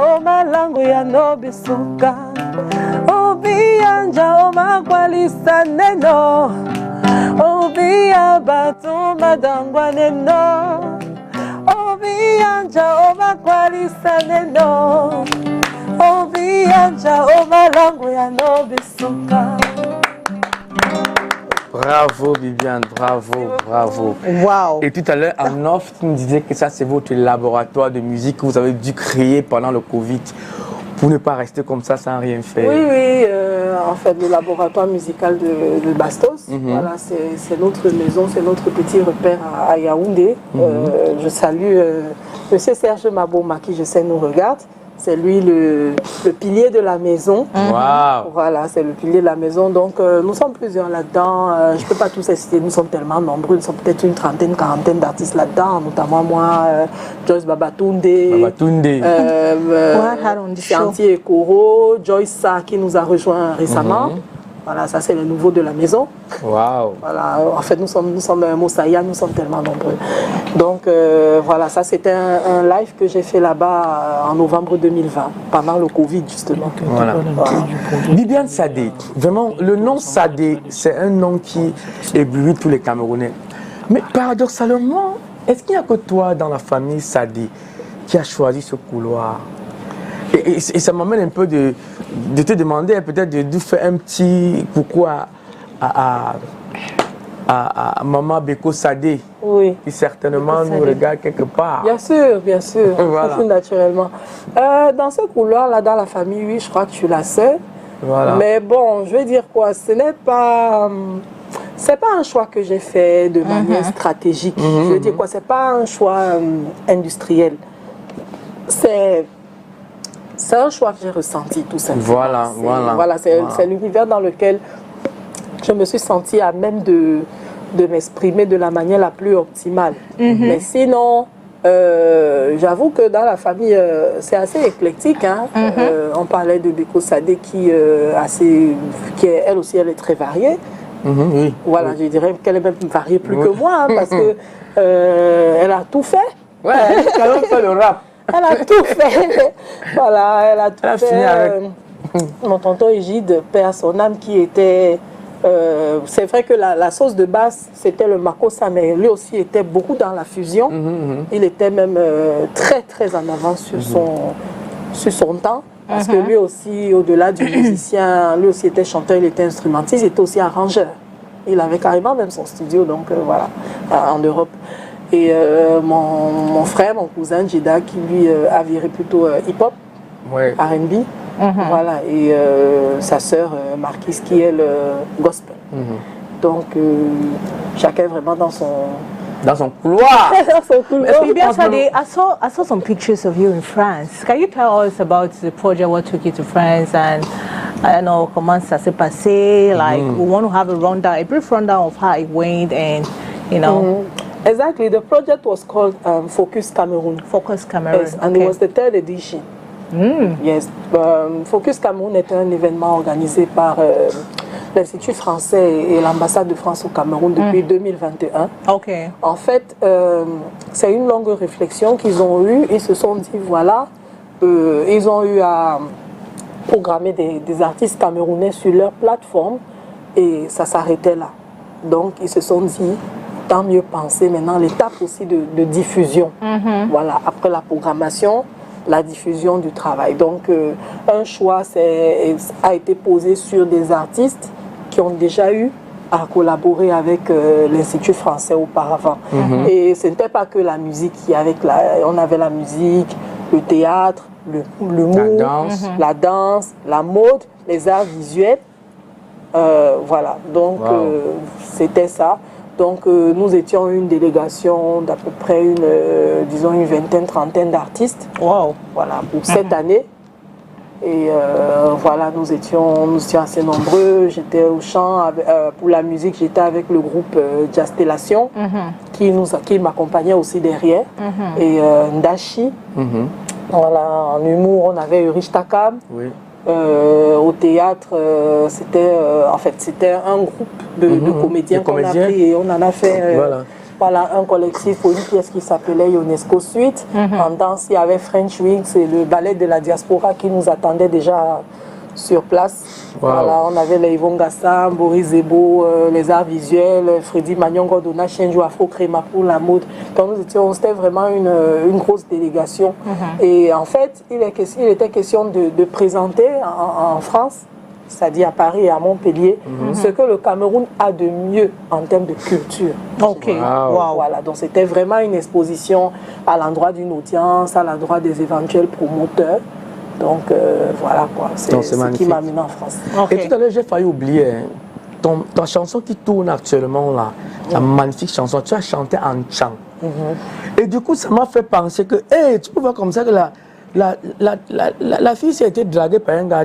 o malango ya nobesuka obiyanja o makwalisa neno obiya batu madangwa neno obiyanja o makwalisa neno obiyanja o malango ya nobesuka. Bravo Bibiane, bravo. Wow. Et tout à l'heure, en off, tu me disais que ça, c'est votre laboratoire de musique que vous avez dû créer pendant le Covid pour ne pas rester comme ça sans rien faire. Oui, en fait, le laboratoire musical de Bastos, voilà, c'est notre maison, c'est notre petit repère à Yaoundé. Je salue M. Serge Maboma qui, je sais, nous regarde. C'est lui le pilier de la maison. Wow. Voilà, c'est le pilier de la maison. Donc, nous sommes plusieurs là-dedans. Je ne peux pas tous les citer, nous sommes tellement nombreux. Nous sommes peut-être une trentaine, quarantaine d'artistes là-dedans, notamment moi, Joyce Babatunde, Chantier Ekoro, Joyce Sa qui nous a rejoint récemment. Voilà, ça c'est le nouveau de la maison. Wow. Voilà, en fait nous sommes Moussaïa, nous sommes tellement nombreux. Donc voilà, ça c'était un live que j'ai fait là-bas en novembre 2020, pendant le Covid justement. Voilà. Bibiane Sadé, vraiment le nom Sadé, c'est un nom qui éblouit tous les Camerounais. Mais paradoxalement, est-ce qu'il n'y a que toi dans la famille Sadé qui a choisi ce couloir? Et ça m'amène un peu de te demander peut-être de faire un petit coucou à Maman Beko Sadé, oui, qui certainement nous regarde quelque part. Bien sûr, Voilà. Naturellement. Dans ce couloir-là, dans la famille, oui, je crois que tu la sais. Voilà. Mais bon, je vais dire quoi, ce n'est pas... C'est pas un choix que j'ai fait de manière stratégique. Je veux dire quoi, c'est pas un choix industriel. C'est un choix que j'ai ressenti tout simplement. Voilà, c'est l'univers dans lequel je me suis sentie à même de m'exprimer de la manière la plus optimale. Mais sinon, j'avoue que dans la famille, c'est assez éclectique. Hein. On parlait de Beko Sadé qui elle aussi, elle est très variée. Oui. Voilà, je dirais qu'elle est même variée plus que moi, hein, parce que elle a tout fait. Ouais, elle a fait le rap. Elle a tout fait. Voilà, elle a tout fait. Fini avec... Mon tonton Égide, père son âme, qui était... c'est vrai que la sauce de base, c'était le makossa, mais lui aussi était beaucoup dans la fusion. Il était même très, très en avance sur son temps. Parce que lui aussi, au-delà du musicien, lui aussi était chanteur, il était instrumentiste, il était aussi arrangeur. Il avait carrément même son studio, donc voilà, en Europe. Et mon frère, mon cousin Jida, qui lui a viré plutôt hip-hop, R&B, voilà, et sa sœur Marquise, qui est le gospel. Donc, chacun vraiment dans son couloir. Bibiane Sadé, I saw some pictures of you in France. Can you tell us about the project, what took you to France, and I don't know, comment ça s'est passé? Like, we want to have a brief rundown of how it went, and you know. Exactly. The project was called Focus Cameroon. Focus Cameroon. Yes, and it was the 3rd edition. Yes. Focus Cameroon est un événement organisé par l'Institut français et l'ambassade de France au Cameroun depuis 2021. Okay. En fait, c'est une longue réflexion qu'ils ont eue. Ils se sont dit, voilà, ils ont eu à programmer des artistes camerounais sur leur plateforme et ça s'arrêtait là. Donc, ils se sont dit, tant mieux penser maintenant l'étape aussi de diffusion. Voilà, après la programmation, la diffusion du travail. Donc, un choix a été posé sur des artistes qui ont déjà eu à collaborer avec l'Institut français auparavant. Et ce n'était pas que la musique, on avait la musique, le théâtre, l'humour, la danse, la mode, les arts visuels. Voilà, donc c'était ça. Donc nous étions une délégation d'à peu près disons une vingtaine, trentaine d'artistes. Wow. Voilà, pour cette année. Et voilà, nous étions assez nombreux. J'étais au chant, pour la musique, j'étais avec le groupe Jastellation, qui m'accompagnait aussi derrière. Et Ndashi. Voilà, en humour, on avait Urich Takam. Oui. Au théâtre, c'était un groupe de comédiens qu'on a pris et on en a fait voilà, un collectif pour une pièce qui s'appelait UNESCO Suite. En danse, il y avait French Wings, c'est le ballet de la diaspora qui nous attendait déjà sur place. Wow. Voilà, on avait les Yvon Gassa, Boris Zebo, les arts visuels, Freddy Magnon, Donna Chenjo, Afro Créma pour la mode. Donc nous étions, c'était vraiment une grosse délégation. Et en fait, il était question de présenter en France, c'est-à-dire à Paris et à Montpellier, ce que le Cameroun a de mieux en termes de culture. Ok, wow. Voilà, donc c'était vraiment une exposition à l'endroit d'une audience, à l'endroit des éventuels promoteurs. Donc voilà quoi, c'est ce qui m'a amené en France. Okay. Et tout à l'heure, j'ai failli oublier ta chanson qui tourne actuellement là, la magnifique chanson, tu as chanté en chant. Et du coup, ça m'a fait penser que, hey, tu peux voir comme ça que la fille s'est été draguée par un gars.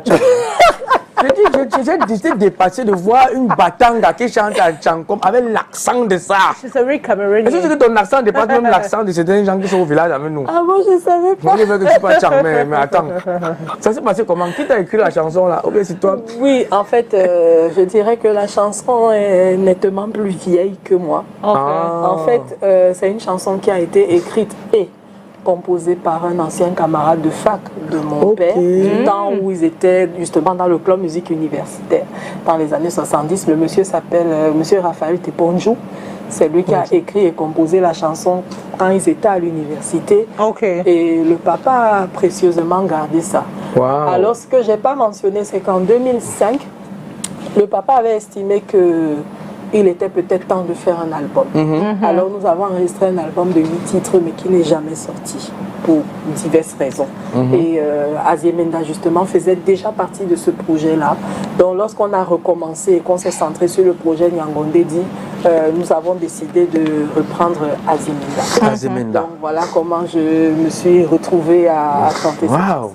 J'ai dépassé de voir une batanga qui chante en chankom avec l'accent de ça. She's a real Cameroonian. Est-ce que ton accent dépasse même l'accent de certains gens qui sont au village avec nous? Ah bon, je ne savais pas. Je veux que tu parles chant, mais attends. Ça s'est passé comment? Qui t'a écrit la chanson là? Ou bien c'est toi? Oui, en fait, je dirais que la chanson est nettement plus vieille que moi. En fait, c'est une chanson qui a été écrite et composé par un ancien camarade de fac de mon père, du temps où ils étaient justement dans le club musique universitaire. Dans les années 70, le monsieur s'appelle monsieur Raphaël Teponjou. C'est lui qui a écrit et composé la chanson quand ils étaient à l'université. Et le papa a précieusement gardé ça. Wow. Alors, ce que je n'ai pas mentionné, c'est qu'en 2005, le papa avait estimé que il était peut-être temps de faire un album. Alors nous avons enregistré un album de 8 titres, mais qui n'est jamais sorti, pour diverses raisons. Et Aziemenda, justement, faisait déjà partie de ce projet-là. Donc lorsqu'on a recommencé et qu'on s'est centré sur le projet Nyangondedi, nous avons décidé de reprendre Aziemenda. Donc voilà comment je me suis retrouvée à chanter cette chanson.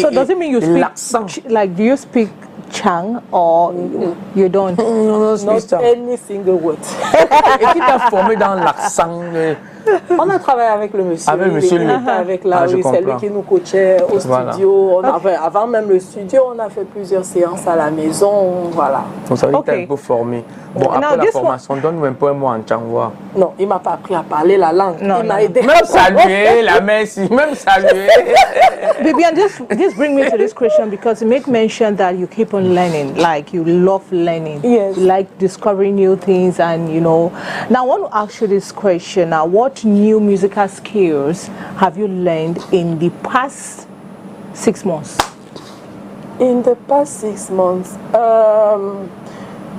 So does it mean you speak, like, do you speak Chang or you don't? Not any single word. Et qui t'a formé dans l'accent? On a travaillé avec le monsieur. Avec le monsieur, il était avec là, c'est lui qui nous coachait au studio. Avant même le studio, on a fait plusieurs séances à la maison. Voilà. Donc ça veut dire que tu es un peu formé. Bon, après la formation, donne-nous un peu un mot en Tchangwa. Non, il ne m'a pas appris à parler la langue. Il m'a aidé. Même saluer, la merci, même saluer. Bibian, just bring me to this question because you make mention that you keep on learning, like you love learning. Yes. You like discovering new things and, you know. Now, I want to ask you this question. Now, what new musical skills have you learned in the past 6 months? In the past 6 months,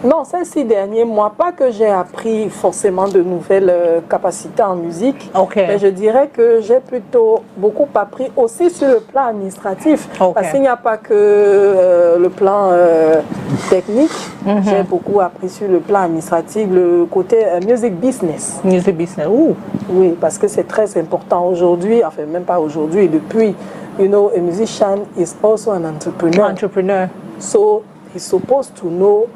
non, ces 6 derniers mois, pas que j'ai appris forcément de nouvelles capacités en musique, mais je dirais que j'ai plutôt beaucoup appris aussi sur le plan administratif, parce qu'il n'y a pas que le plan technique, j'ai beaucoup appris sur le plan administratif, le côté music business. Music business, ooh. Oui, parce que c'est très important aujourd'hui, enfin même pas aujourd'hui, depuis, you know, a musician is also an entrepreneur. So he's supposed to know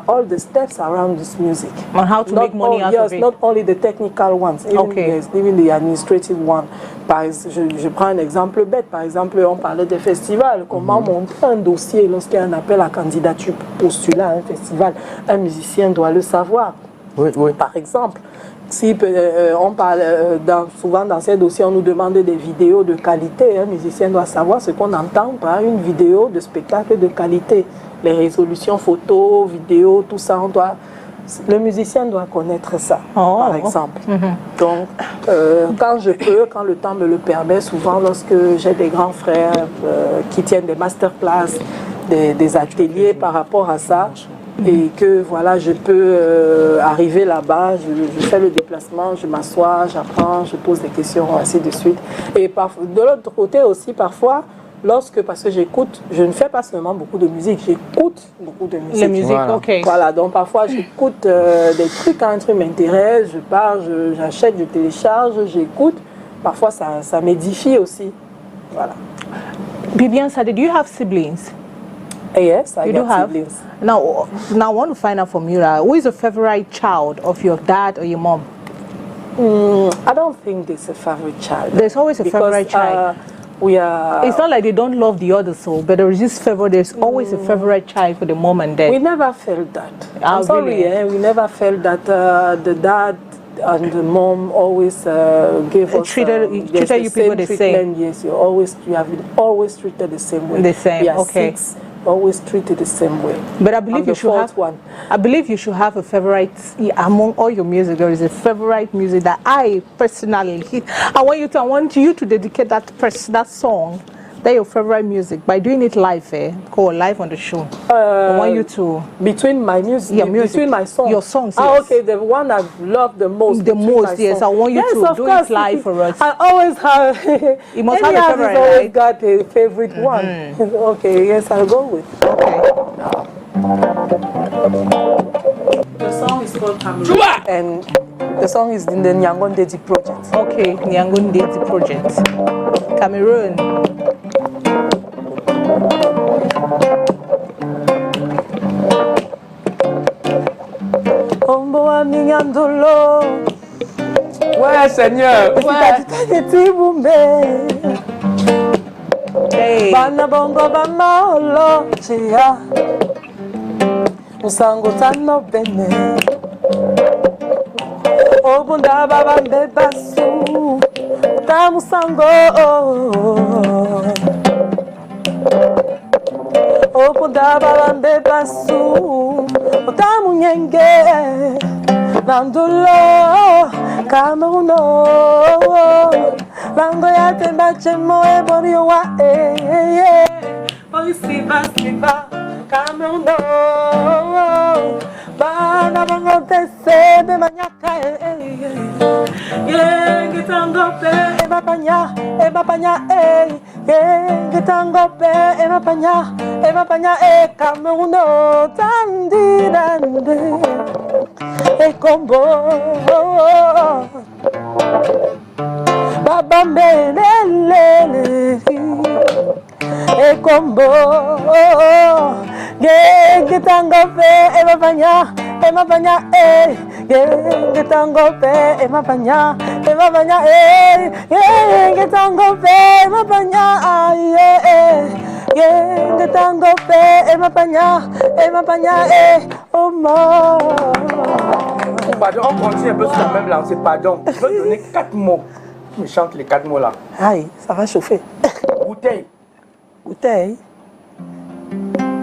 all the steps around this music. And how to make money out of it. Not only the technical ones, even the administrative one. Je prends un exemple bête. Par exemple, on parlait des festivals. Comment monter un dossier lorsqu'il y a un appel à candidature pour postuler à un festival? Un musicien doit le savoir. Oui. Par exemple, si on parle souvent dans ces dossiers, on nous demande des vidéos de qualité. Un musicien doit savoir ce qu'on entend par une vidéo de spectacle de qualité. Les résolutions photos, vidéos, tout ça, le musicien doit connaître ça, par exemple. Donc, quand je peux, quand le temps me le permet, souvent lorsque j'ai des grands frères qui tiennent des masterclass, des ateliers par rapport à ça, et que voilà, je peux arriver là-bas, je fais le déplacement, je m'assois, j'apprends, je pose des questions, ainsi de suite. Et de l'autre côté aussi, parfois, parce que j'écoute, je ne fais pas seulement beaucoup de musique, j'écoute beaucoup de musique. La musique, Voilà, donc parfois j'écoute des trucs quand un truc m'intéresse, je pars, j'achète, je télécharge, j'écoute. Parfois ça m'édifie aussi. Voilà. Bibian Sade, do you have siblings? Yes, I got siblings. Now I want to find out from you, who is the favorite child of your dad or your mom? I don't think there's a favorite child. There's always a favorite child. we are... It's not like they don't love the other soul, but there is this favor. There's always a favorite child for the mom and dad. We never felt that. Ah, I'm sorry, really? we never felt that the dad and the mom always gave us Treated you people the same. Yes, you have been always treated the same way. The same, We are okay. 6, always treated the same way. But I believe I'm you the should have fourth one. I believe you should have a favorite among all your music. There is a favorite music that I personally I want you to dedicate that song. That your favorite music by doing it live, called live on the show. I want you to between my music, between my songs. Your songs. Ah, yes. okay, the one I've loved the most. The most, yes. I want you to of do course, it live for us. I always have. You must any have a artist favorite, always right? got a favorite one. Okay, yes, I'll go with. Okay. The song is called Cameroon, and the song is in the Nyangon Dedi project. Okay, Nyangun Date Project. Cameroon. Ombo wa minyandolo, Ouais, Seigneur. Kati bumbe, Hey. bana bongo bamaolo, chia, musango tano bene, obunda baba bebasu, tamusango, obunda baba bebasu, tamunyenge, nandulo, Cameruno, lango ya temba chemo e borio wa siva Cameruno, bana bango tese be manyaka gitango pe e mapanya gitango pe e mapanya Cameruno tandidande e combo baba mbelele e combo gitango pe e mapanya gitango pe e mapanya gitango pe e mapanya gitango pe e mapanya oh mo. Pardon, on continue un peu sur la même lancée. Pardon, je peux donner 4 mots. Tu me chantes les 4 mots là. Aïe, ça va chauffer. Bouteille. Bouteille.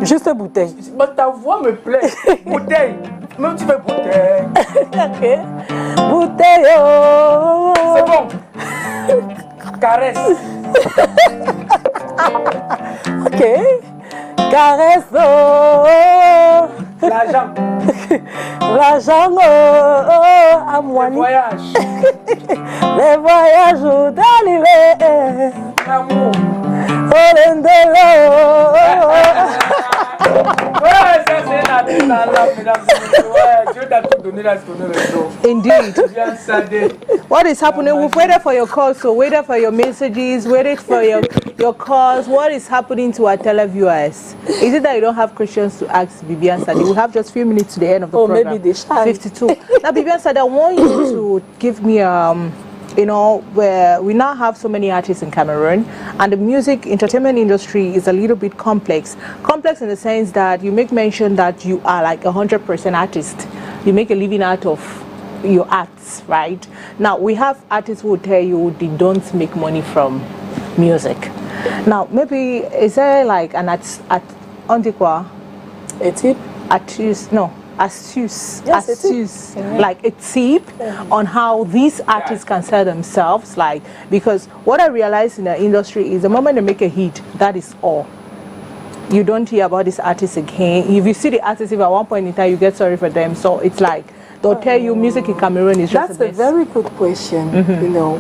Juste bouteille. Mais ta voix me plaît. Bouteille. Même tu fais bouteille. Ok. Bouteille. Oh. C'est bon. Caresse. Ok. Caresse. Oh. L'argent. L'argent. Oh. À Le moi. voyage. Les voyages d'Alilé. L'amour. Olendelo. Ouais, ça c'est la mesdames et messieurs. Ouais, Dieu t'a tout donné, là, tu donnes le dos. Indeed. Bien sadé. What is happening? We've waited for your calls, so waited for your messages, waited for your calls. What is happening to our televiewers? Is it that you don't have questions to ask Bibian Sadi? We have just a few minutes to the end of the program. Maybe they shy. 52. Now, Bibian Sadi, I want you to give me you know, where we now have so many artists in Cameroon, and the music entertainment industry is a little bit complex. Complex in the sense that you make mention that you are like 100% artist. You make a living out of your arts, right? Now, we have artists who will tell you they don't make money from music. Now, maybe, is there like an antiqua? A tip? Astuce, Yes, a tip. astuce, like a tip on how these artists can sell themselves, like, because what I realize in the industry is the moment they make a hit, that is all. You don't hear about this artist again. If you see the artist, if at one point in time you get sorry for them, so it's like they'll tell you music in Cameroon is just That's the a best. very good question, you know.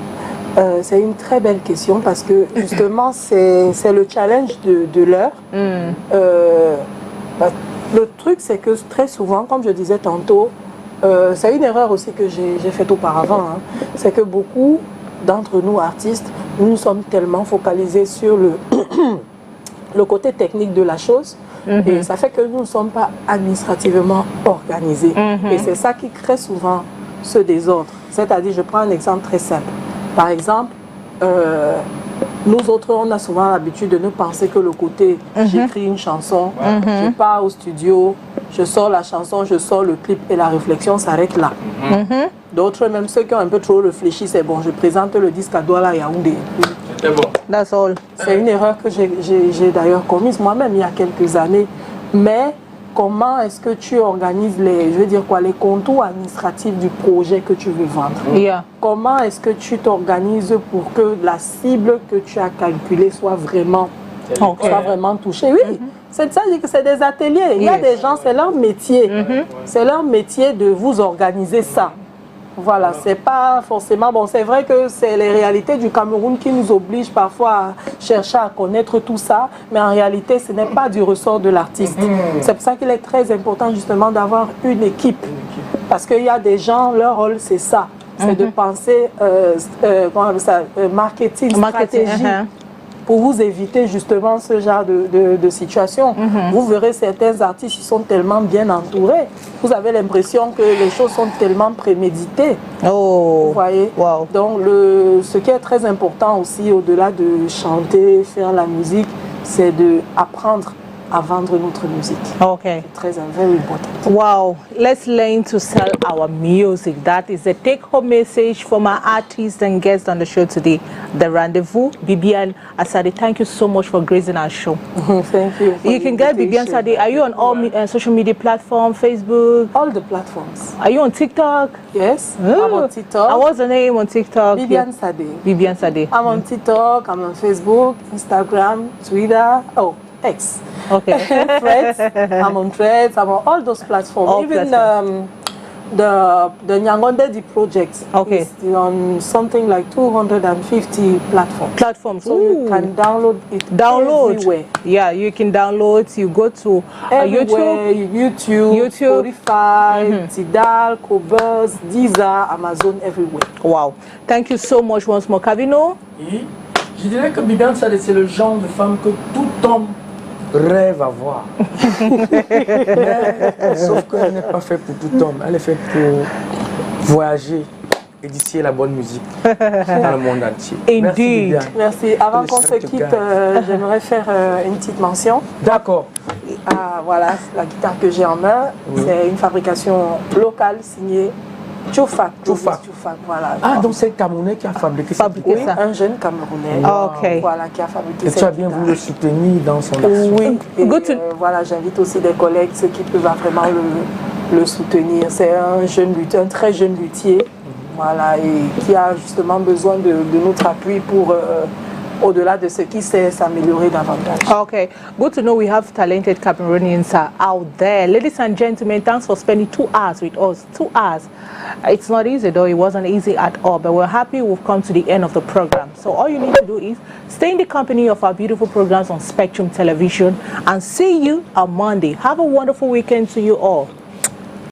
C'est une très belle question parce que justement c'est le challenge de l'heure. Le truc c'est que très souvent, comme je disais tantôt, c'est une erreur aussi que j'ai faite auparavant, hein, c'est que beaucoup d'entre nous artistes, nous sommes tellement focalisés sur le côté technique de la chose. Et ça fait que nous ne sommes pas administrativement organisés. Et c'est ça qui crée souvent ce désordre. C'est-à-dire, je prends un exemple très simple. Par exemple, Nous autres, on a souvent l'habitude de ne penser que le côté j'écris une chanson, je pars au studio, je sors la chanson, je sors le clip et la réflexion s'arrête là. D'autres, même ceux qui ont un peu trop réfléchi, c'est bon, je présente le disque à Douala Yaoundé. C'est bon. That's all. C'est une erreur que j'ai d'ailleurs commise moi-même il y a quelques années. Mais comment est-ce que tu organises les contours administratifs du projet que tu veux vendre? Yeah. Comment est-ce que tu t'organises pour que la cible que tu as calculée soit vraiment touchée? Oui, c'est ça, que c'est des ateliers. Il y a des gens, c'est leur métier. C'est leur métier de vous organiser ça. Voilà, c'est pas forcément... Bon, c'est vrai que c'est les réalités du Cameroun qui nous obligent parfois à chercher à connaître tout ça, mais en réalité, ce n'est pas du ressort de l'artiste. C'est pour ça qu'il est très important justement d'avoir une équipe. Parce qu'il y a des gens, leur rôle, c'est ça. C'est de penser marketing, stratégie. Pour vous éviter justement ce genre de situation. Vous verrez certains artistes qui sont tellement bien entourés. Vous avez l'impression que les choses sont tellement préméditées. Oh, vous voyez. Wow. Donc ce qui est très important aussi, au-delà de chanter, faire la musique, c'est d'apprendre à vendre notre musique. Okay. C'est très very important. Wow, let's learn to sell our music. That is the take-home message from our artists and guests on the show today. The Rendezvous, Bibiane Asade. Thank you so much for gracing our show. Thank you. You can get Bibiane Asade. Are you on all social media platforms, Facebook? All the platforms. Are you on TikTok? Yes, I'm on TikTok. What's the name on TikTok? Bibiane Asade. Bibiane Asade. I'm on TikTok, I'm on Facebook, Instagram, Twitter, X. Okay. Threads. I'm on Threads. I'm on all those platforms. All Even platforms. the Nyangondedi project is on something like 250 platforms. So you can download it everywhere. Yeah, you can download. You go to YouTube, Spotify, Tidal, Cobuzz, Deezer, Amazon, everywhere. Wow. Thank you so much once more, Kavino. Et je dirais que Bibiane Asade, c'est le genre de femme que tout homme rêve à voir. Sauf qu'elle n'est pas faite pour tout homme. Elle est faite pour voyager et d'ici la bonne musique dans le monde entier. Merci, Bibiane. Merci. Avant qu'on se quitte, j'aimerais faire une petite mention. D'accord. Voilà, la guitare que j'ai en main, c'est une fabrication locale signée Tchoufak. Voilà. Ah, donc c'est le Camerounais qui a fabriqué ça. Oui, un jeune Camerounais. Voilà, qui a fabriqué ça. Et tu as bien voulu le soutenir dans son action. Oui. Et, voilà, j'invite aussi des collègues, ceux qui peuvent vraiment le soutenir. C'est un jeune luthier, un très jeune luthier, voilà, et qui a justement besoin de notre appui pour au-delà de ce qui sait s'améliorer davantage. Okay, good to know we have talented Cameroonians out there. Ladies and gentlemen, thanks for spending 2 hours with us. 2 hours. It's not easy though, it wasn't easy at all, but we're happy we've come to the end of the program. So all you need to do is stay in the company of our beautiful programs on Spectrum Television and see you on Monday. Have a wonderful weekend to you all.